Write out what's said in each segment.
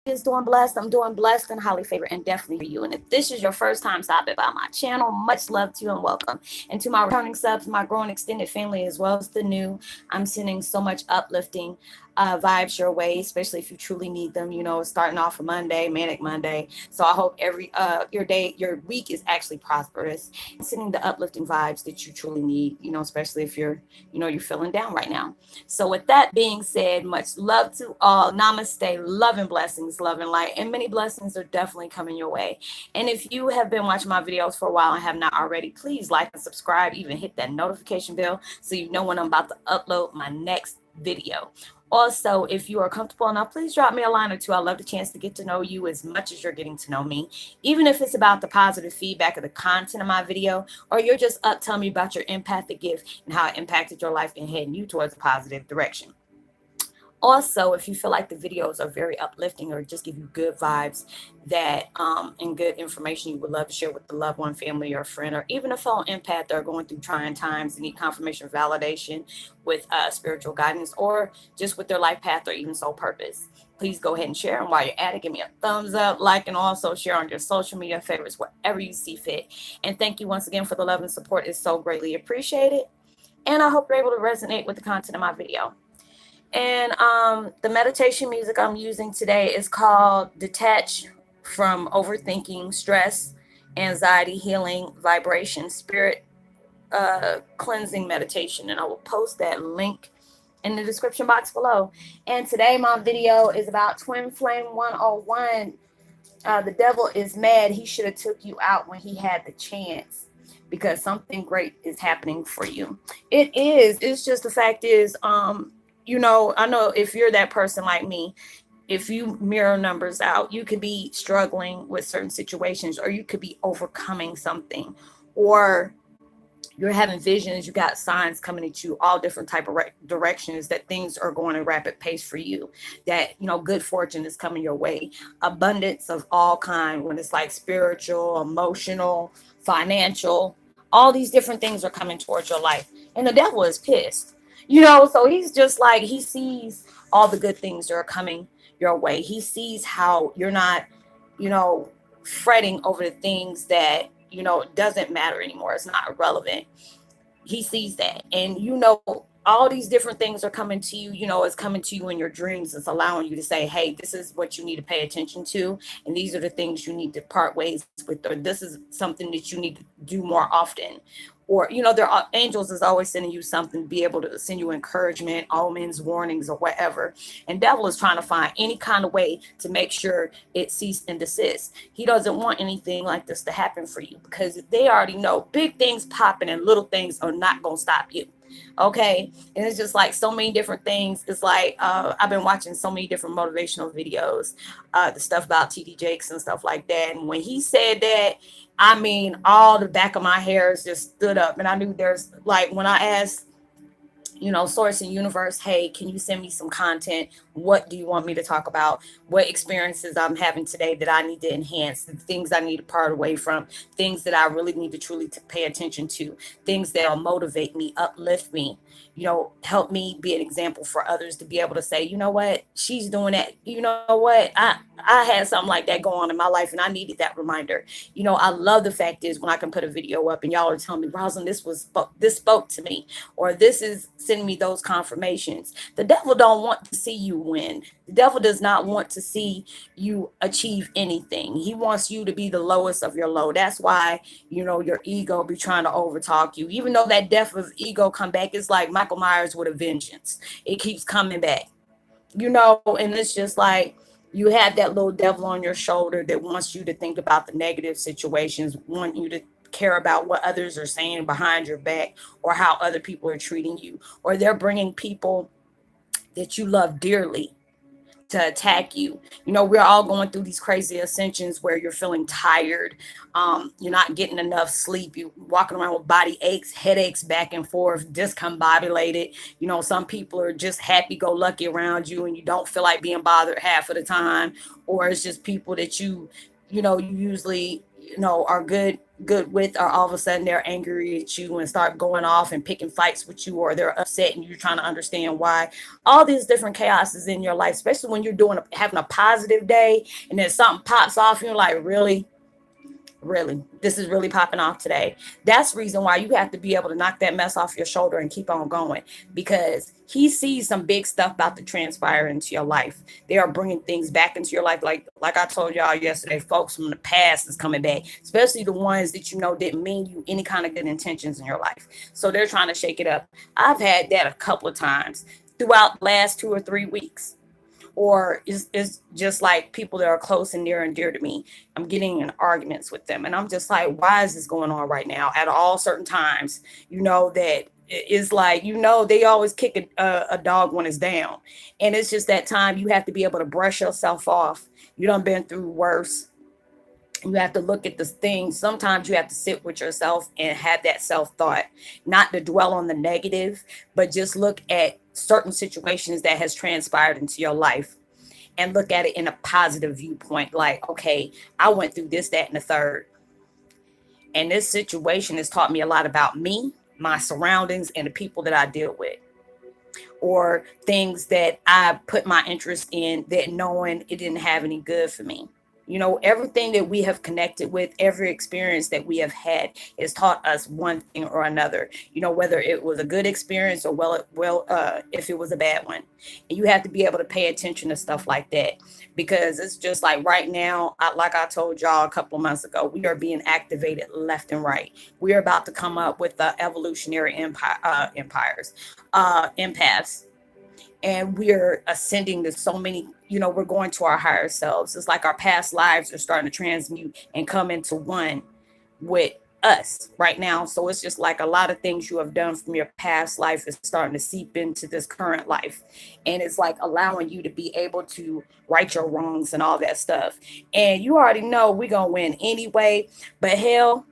is doing blessed. I'm doing blessed and highly favored and definitely for you. And if this is your first time stopping by my channel, much love to you and welcome. And to my returning subs, my growing extended family, as well as the new, I'm sending so much uplifting vibes your way, especially if you truly need them. You know, starting off a Monday, manic Monday. So I hope your day, your week is actually prosperous. Sending the uplifting vibes that you truly need, you know, especially if you're feeling down right now. So with that being said, much love to all. Namaste, love and blessings, love and light, and many blessings are definitely coming your way. And if you have been watching my videos for a while and have not already, please like and subscribe, even hit that notification bell so you know when I'm about to upload my next video. Also, if you are comfortable enough, please drop me a line or two. I love the chance to get to know you as much as you're getting to know me, even if it's about the positive feedback of the content of my video, or you're just up telling me about your empathic gift and how it impacted your life and heading you towards a positive direction. Also, if you feel like the videos are very uplifting or just give you good vibes that and good information you would love to share with the loved one, family, or friend, or even a fellow empath that are going through trying times and need confirmation or validation with spiritual guidance or just with their life path or even soul purpose, please go ahead and share. And while you're at it, give me a thumbs up, like, and also share on your social media favorites, wherever you see fit. And thank you once again for the love and support. It's so greatly appreciated. And I hope you're able to resonate with the content of my video. And the meditation music I'm using today is called Detach from Overthinking, Stress, Anxiety, Healing, Vibration, Spirit Cleansing Meditation. And I will post that link in the description box below. And today my video is about Twin Flame 101. The devil is mad. He should have took you out when he had the chance, because something great is happening for you. It is. It's just the fact is, I know if you're that person like me, if you mirror numbers out, you could be struggling with certain situations, or you could be overcoming something, or you're having visions, you got signs coming at you all different type of directions that things are going at rapid pace for you, that good fortune is coming your way, abundance of all kind, when it's like spiritual, emotional, financial, all these different things are coming towards your life, and the devil is pissed, so he's just like, he sees all the good things that are coming your way. He sees how you're not you know fretting over the things that doesn't matter anymore. It's not relevant. He sees that, and all these different things are coming to you. It's coming to you in your dreams. It's allowing you to say, hey, this is what you need to pay attention to, and these are the things you need to part ways with, or this is something that you need to do more often. Or there are angels is always sending you something to be able to send you encouragement, omens, warnings, or whatever. And devil is trying to find any kind of way to make sure it cease and desist. He doesn't want anything like this to happen for you, because they already know big things popping and little things are not going to stop you. Okay. And it's just like so many different things. It's like I've been watching so many different motivational videos, the stuff about TD Jakes and stuff like that. And when he said that, I mean, all the back of my hairs just stood up. And I knew there's like, when I asked source and universe, hey, can you send me some content? What do you want me to talk about? What experiences I'm having today that I need to enhance, the things I need to part away from, things that I really need to truly to pay attention to, things that'll motivate me, uplift me, help me be an example for others to be able to say, you know what, she's doing that. You know what, I had something like that go on in my life, and I needed that reminder. I love the fact is when I can put a video up and y'all are telling me, Roslynn, this spoke to me, or this is sending me those confirmations. The devil don't want to see you win. The devil does not want to see you achieve anything. He wants you to be the lowest of your low. That's why, your ego be trying to overtalk you. Even though that death of ego come back, it's like Michael Myers with a vengeance. It keeps coming back, and it's just like, you have that little devil on your shoulder that wants you to think about the negative situations, want you to care about what others are saying behind your back, or how other people are treating you, or they're bringing people that you love dearly to attack you. We're all going through these crazy ascensions where you're feeling tired. You're not getting enough sleep. You walking around with body aches, headaches back and forth, discombobulated. Some people are just happy go lucky around you, and you don't feel like being bothered half of the time. Or it's just people that you usually, are good good with, or all of a sudden they're angry at you and start going off and picking fights with you, or they're upset and you're trying to understand why. All these different chaoses in your life, especially when you're having a positive day, and then something pops off and you're like, really, this is really popping off today. That's the reason why you have to be able to knock that mess off your shoulder and keep on going, because he sees some big stuff about to transpire into your life. They are bringing things back into your life, like I told y'all yesterday. Folks from the past is coming back, especially the ones that didn't mean you any kind of good intentions in your life. So they're trying to shake it up. I've had that a couple of times throughout the last 2 or 3 weeks. Or is just like people that are close and near and dear to me. I'm getting in arguments with them, and I'm just like, why is this going on right now at all certain times? That it's like, they always kick a dog when it's down, and it's just that time you have to be able to brush yourself off. You done been through worse. You have to look at this thing. Sometimes you have to sit with yourself and have that self thought, not to dwell on the negative, but just look at certain situations that has transpired into your life and look at it in a positive viewpoint. Like, okay, I went through this, that, and the third. And this situation has taught me a lot about me, my surroundings, and the people that I deal with, or things that I put my interest in that knowing it didn't have any good for me. Everything that we have connected with, every experience that we have had has taught us one thing or another, whether it was a good experience or if it was a bad one. And you have to be able to pay attention to stuff like that, because it's just like right now, like I told y'all a couple of months ago, we are being activated left and right. We are about to come up with the evolutionary empaths, and we're ascending to so many, we're going to our higher selves. It's like our past lives are starting to transmute and come into one with us right now. So it's just like a lot of things you have done from your past life is starting to seep into this current life, and it's like allowing you to be able to right your wrongs and all that stuff. And you already know we're gonna win anyway, but hell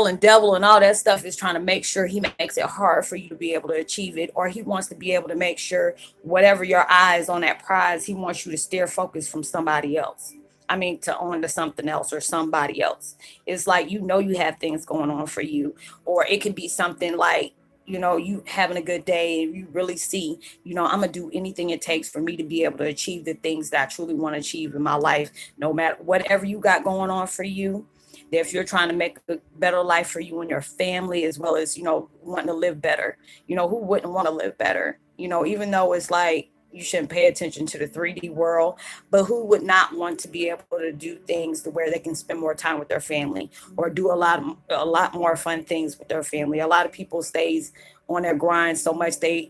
and devil and all that stuff is trying to make sure he makes it hard for you to be able to achieve it, or he wants to be able to make sure whatever your eyes on that prize, he wants you to steer focus from somebody else. I mean, to on to something else or somebody else. It's like, you have things going on for you, or it could be something like, you having a good day and you really see, I'm gonna do anything it takes for me to be able to achieve the things that I truly want to achieve in my life, no matter whatever you got going on for you. If you're trying to make a better life for you and your family, as well as, wanting to live better, who wouldn't want to live better? Even though it's like you shouldn't pay attention to the 3D world, but who would not want to be able to do things to where they can spend more time with their family, or do a lot more fun things with their family? A lot of people stays on their grind so much they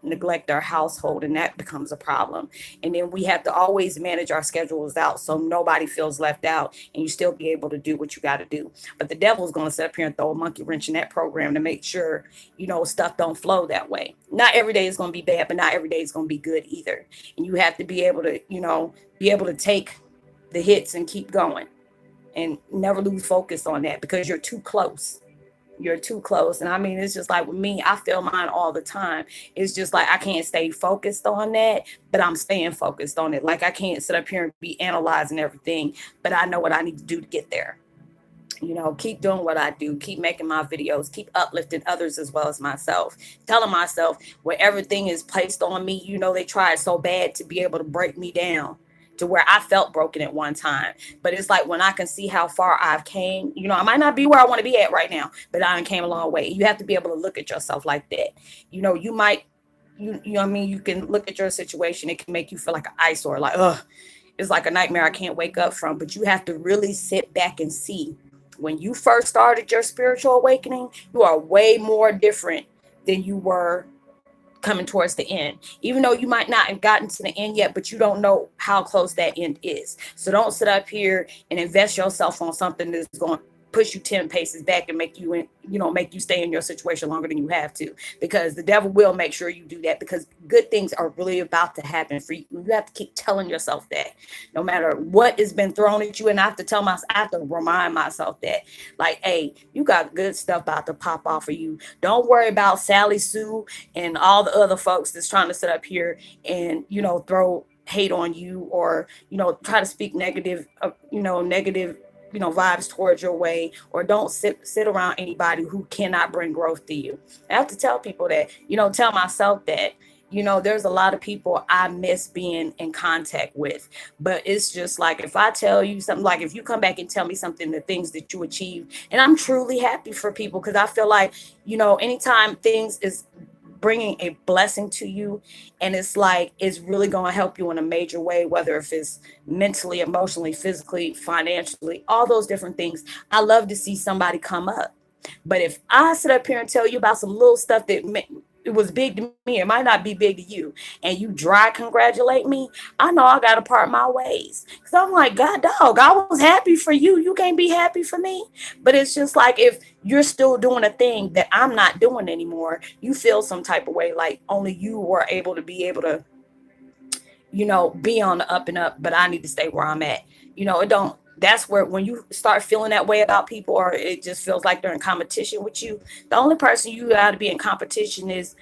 neglect their household, and that becomes a problem. And then we have to always manage our schedules out so nobody feels left out, and you still be able to do what you got to do. But the devil's going to sit up here and throw a monkey wrench in that program to make sure stuff don't flow that way. Not every day is going to be bad, but not every day is going to be good either. And you have to be able to take the hits and keep going, and never lose focus on that, because you're too close. And I mean, it's just like with me, I feel mine all the time. It's just like I can't stay focused on that, but I'm staying focused on it. Like I can't sit up here and be analyzing everything, but I know what I need to do to get there. Keep doing what I do, keep making my videos, keep uplifting others as well as myself, telling myself where everything is placed on me. They tried so bad to be able to break me down to where I felt broken at one time. But it's like when I can see how far I've came, I might not be where I want to be at right now, but I came a long way. You have to be able to look at yourself like that. You might, what I mean, you can look at your situation. It can make you feel like an eyesore, like, ugh, it's like a nightmare I can't wake up from. But you have to really sit back and see, when you first started your spiritual awakening, you are way more different than you were coming towards the end. Even though you might not have gotten to the end yet, but you don't know how close that end is. So don't sit up here and invest yourself on something that's going to push you 10 paces back and make you stay in your situation longer than you have to, because the devil will make sure you do that, because good things are really about to happen for you. You have to keep telling yourself that, no matter what has been thrown at you. And I have to remind myself that, like, hey, you got good stuff about to pop off for you. Don't worry about Sally Sue and all the other folks that's trying to sit up here and throw hate on you, or try to speak negative vibes towards your way, or don't sit around anybody who cannot bring growth to you. I have to tell people that, tell myself that, there's a lot of people I miss being in contact with. But it's just like, if I tell you something, like if you come back and tell me something, the things that you achieved, and I'm truly happy for people, because I feel like, anytime things is bringing a blessing to you, and it's like it's really going to help you in a major way, whether if it's mentally, emotionally, physically, financially, all those different things, I love to see somebody come up. But if I sit up here and tell you about some little stuff that it was big to me, it might not be big to you, and you dry congratulate me, I know I got to part my ways. Because I'm like, God dog, I was happy for you. You can't be happy for me. But it's just like, if you're still doing a thing that I'm not doing anymore, you feel some type of way, like only you were able to be on the up and up, but I need to stay where I'm at. It don't, that's where, when you start feeling that way about people, or it just feels like they're in competition with you, the only person you got to be in competition is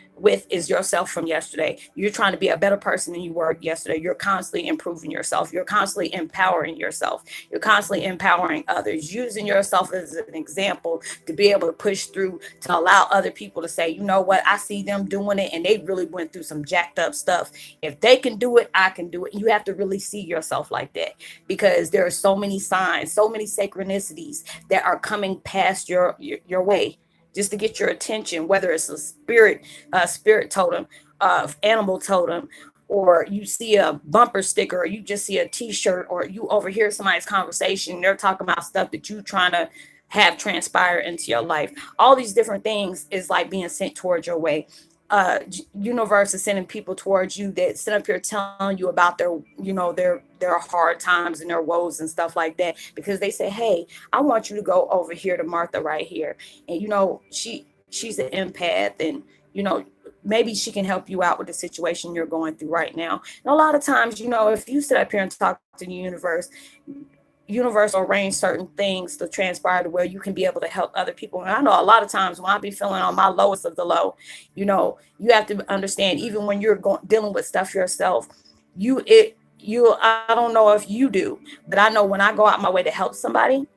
yourself from yesterday. You're trying to be a better person than you were yesterday. You're constantly improving yourself. You're constantly empowering yourself. You're constantly empowering others, using yourself as an example to be able to push through, to allow other people to say, you know what, I see them doing it and they really went through some jacked up stuff. If they can do it, I can do it. You have to really see yourself like that, because there are so many signs, so many synchronicities that are coming past your way, just to get your attention, whether it's spirit totem, animal totem, or you see a bumper sticker, or you just see a t-shirt, or you overhear somebody's conversation, they're talking about stuff that you trying to have transpire into your life. All these different things is like being sent towards your way. Universe is sending people towards you that sit up here telling you about their hard times and their woes and stuff like that, because they say, hey, I want you to go over here to Martha right here, and she's an empath, and maybe she can help you out with the situation you're going through right now. And a lot of times, if you sit up here and talk to the universe will arrange certain things to transpire to where you can be able to help other people. And I know a lot of times when I be feeling on my lowest of the low, you have to understand, even when you're dealing with stuff yourself, I don't know if you do, but I know when I go out my way to help somebody,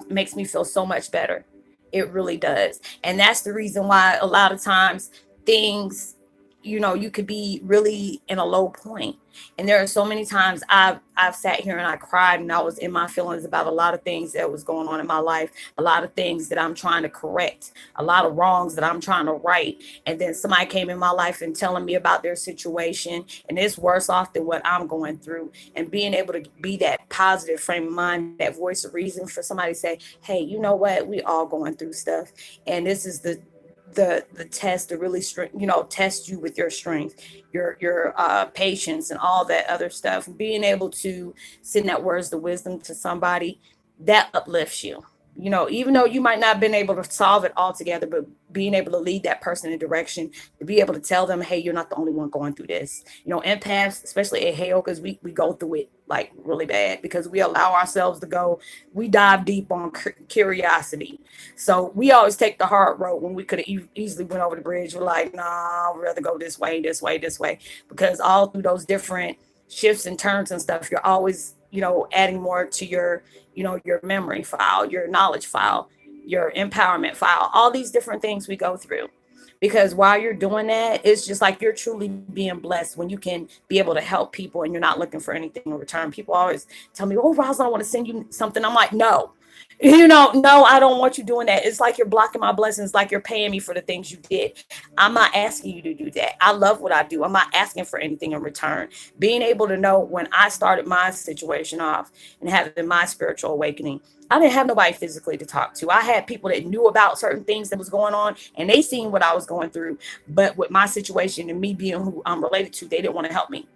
makes me feel so much better. It really does. And that's the reason why a lot of times things, you could be really in a low point. And there are so many times I've sat here and I cried, and I was in my feelings about a lot of things that was going on in my life, a lot of things that I'm trying to correct, a lot of wrongs that I'm trying to right. And then somebody came in my life and telling me about their situation, and it's worse off than what I'm going through. And being able to be that positive frame of mind, that voice of reason for somebody to say, hey, you know what, we all going through stuff. And this is the test to really test you with your strength, your patience, and all that other stuff. Being able to send that words of wisdom to somebody, that uplifts you. Even though you might not have been able to solve it all together, but being able to lead that person in direction, to be able to tell them, hey, you're not the only one going through this. Empaths, especially at Heyokas, we go through it like really bad, because we allow ourselves to go, we dive deep on curiosity. So we always take the hard road when we could have easily went over the bridge. We're like, nah, I'd rather go this way, this way, this way, because all through those different shifts and turns and stuff, you're always, adding more to your memory file, your knowledge file, your empowerment file, all these different things we go through. Because while you're doing that, it's just like you're truly being blessed when you can be able to help people and you're not looking for anything in return. People always tell me, oh, Roslynn, I want to send you something. I'm like, no, no, I don't want you doing that. It's like you're blocking my blessings, like you're paying me for the things you did. I'm not asking you to do that. I love what I do. I'm not asking for anything in return. Being able to know, when I started my situation off and having my spiritual awakening, I didn't have nobody physically to talk to. I had people that knew about certain things that was going on, and they seen what I was going through. But with my situation and me being who I'm related to, they didn't want to help me.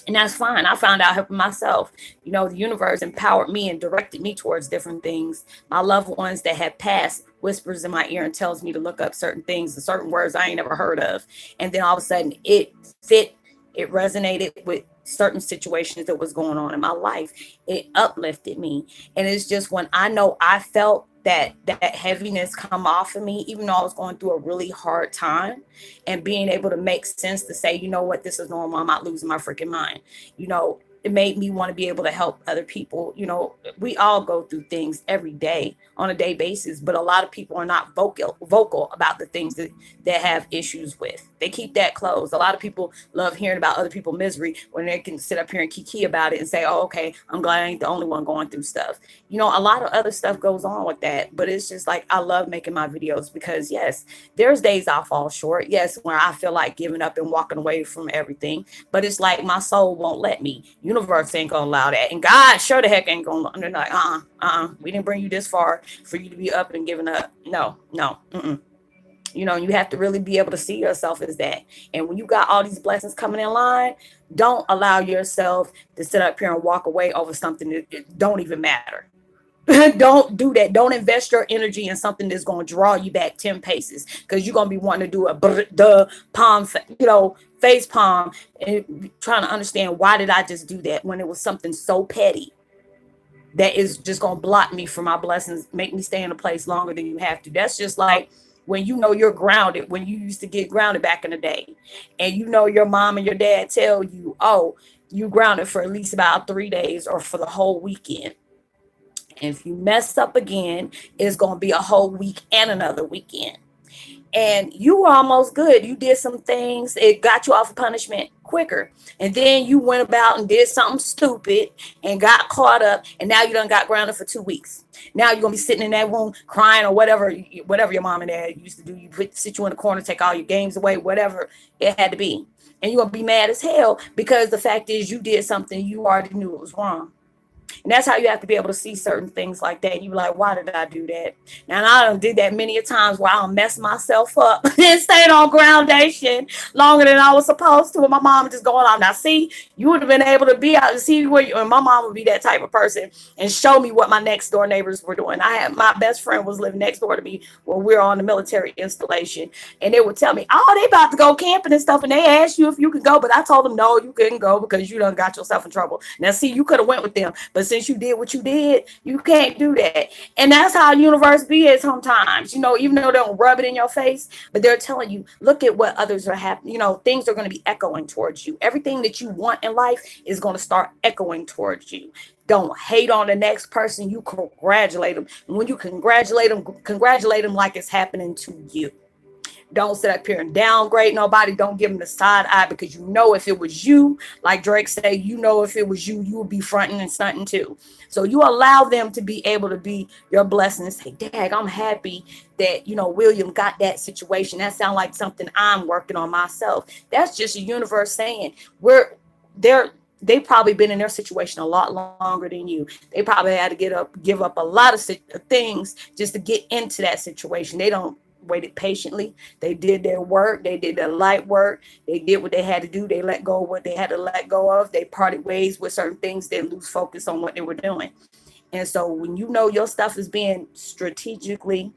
And that's fine. I found out helping myself. The universe empowered me and directed me towards different things. My loved ones that had passed whispers in my ear and tells me to look up certain things and certain words I ain't never heard of. And then all of a sudden it fit, it resonated with certain situations that was going on in my life. It uplifted me. And it's just when I know I felt that heaviness come off of me, even though I was going through a really hard time, and being able to make sense to say, you know what, this is normal. I'm not losing my freaking mind. it made me want to be able to help other people. You know, we all go through things every day on a day basis, but a lot of people are not vocal about the things that have issues with. They keep that closed. A lot of people love hearing about other people's misery when they can sit up here and kiki about it and say, oh, okay, I'm glad I ain't the only one going through stuff. You know, a lot of other stuff goes on with that, but it's just like, I love making my videos because yes, there's days I fall short. Yes, where I feel like giving up and walking away from everything, but it's like my soul won't let me. Universe ain't gonna allow that, and God sure the heck ain't gonna. They're like, we didn't bring you this far for you to be up and giving up. No, no. You know, you have to really be able to see yourself as that. And when you got all these blessings coming in line, don't allow yourself to sit up here and walk away over something that don't even matter. Don't do that. Don't invest your energy in something that's going to draw you back 10 paces, because you're going to be wanting to do the palm, face palm, and trying to understand, why did I just do that when it was something so petty that is just going to block me from my blessings, make me stay in a place longer than you have to. That's just like when you know you're grounded, when you used to get grounded back in the day, and you know your mom and your dad tell you, oh, you grounded for at least about 3 days or for the whole weekend. And if you mess up again, it's going to be a whole week and another weekend. And you were almost good. You did some things. It got you off of punishment quicker. And then you went about and did something stupid and got caught up. And now you done got grounded for 2 weeks. Now you're going to be sitting in that room crying, or whatever your mom and dad used to do. Sit you in the corner, take all your games away, whatever it had to be. And you're going to be mad as hell because the fact is you did something you already knew it was wrong. And that's how you have to be able to see certain things like that. And you're like, why did I do that? Now, I done did that many a times where I'll mess myself up and stayed on groundation longer than I was supposed to. And my mom just going on. Now, see, you would have been able to be out and see where you, and my mom would be that type of person and show me what my next door neighbors were doing. I had, my best friend was living next door to me when we were on the military installation. And they would tell me, oh, they about to go camping and stuff. And they asked you if you could go. But I told them, no, you couldn't go because you done got yourself in trouble. Now, see, you could have went with them. But since you did what you did, you can't do that. And that's how universe be is sometimes, you know, even though they don't rub it in your face, but they're telling you, look at what others are happening. You know, things are going to be echoing towards you. Everything that you want in life is going to start echoing towards you. Don't hate on the next person. You congratulate them. And when you congratulate them like it's happening to you. Don't sit up here and downgrade nobody. Don't give them the side eye, because you know if it was you, like Drake said, you know if it was you, you would be fronting and stunting too. So you allow them to be able to be your blessing and say, Dag, I'm happy that, you know, William got that situation. That sounds like something I'm working on myself. That's just a universe saying they've probably been in their situation a lot longer than you. They probably had to give up a lot of things just to get into that situation. They don't waited patiently. They did their work. They did their light work. They did what they had to do. They let go of what they had to let go of. They parted ways with certain things. They lose focus on what they were doing. And so when you know your stuff is being strategically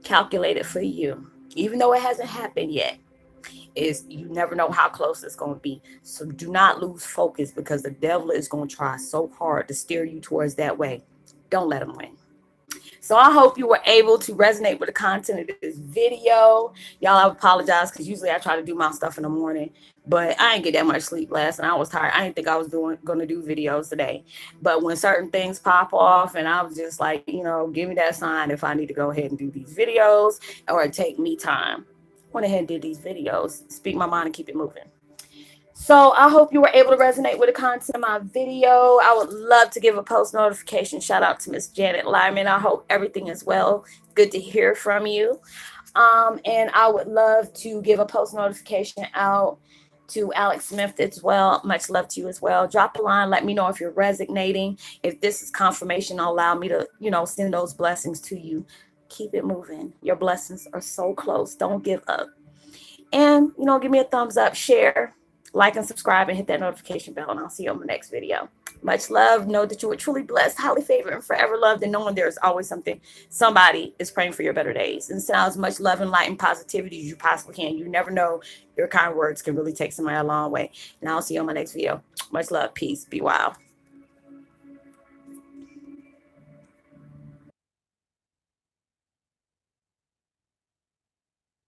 calculated for you, even though it hasn't happened yet, is you never know how close it's going to be. So do not lose focus, because the devil is going to try so hard to steer you towards that way. Don't let him win. So I hope you were able to resonate with the content of this video. Y'all, I apologize because usually I try to do my stuff in the morning, but I didn't get that much sleep last night. I was tired. I didn't think I was going to do videos today. But when certain things pop off, and I was just like, you know, give me that sign if I need to go ahead and do these videos or take me time. Went ahead and did these videos, speak my mind and keep it moving. So I hope you were able to resonate with the content of my video. I would love to give a post notification shout out to Miss Janet Lyman. I hope everything is well. Good to hear from you. And I would love to give a post notification out to Alex Smith as well. Much love to you as well. Drop a line. Let me know if you're resonating. If this is confirmation, allow me to, you know, send those blessings to you. Keep it moving. Your blessings are so close. Don't give up. And, you know, give me a thumbs up, share, like and subscribe, and hit that notification bell, and I'll see you on the next video. Much love. Know that you are truly blessed, highly favored, and forever loved, and knowing there's always somebody is praying for your better days. And send out as much love and light and positivity as you possibly can. You never know, your kind words can really take somebody a long way. And I'll see you on my next video. Much love. Peace. Be wild.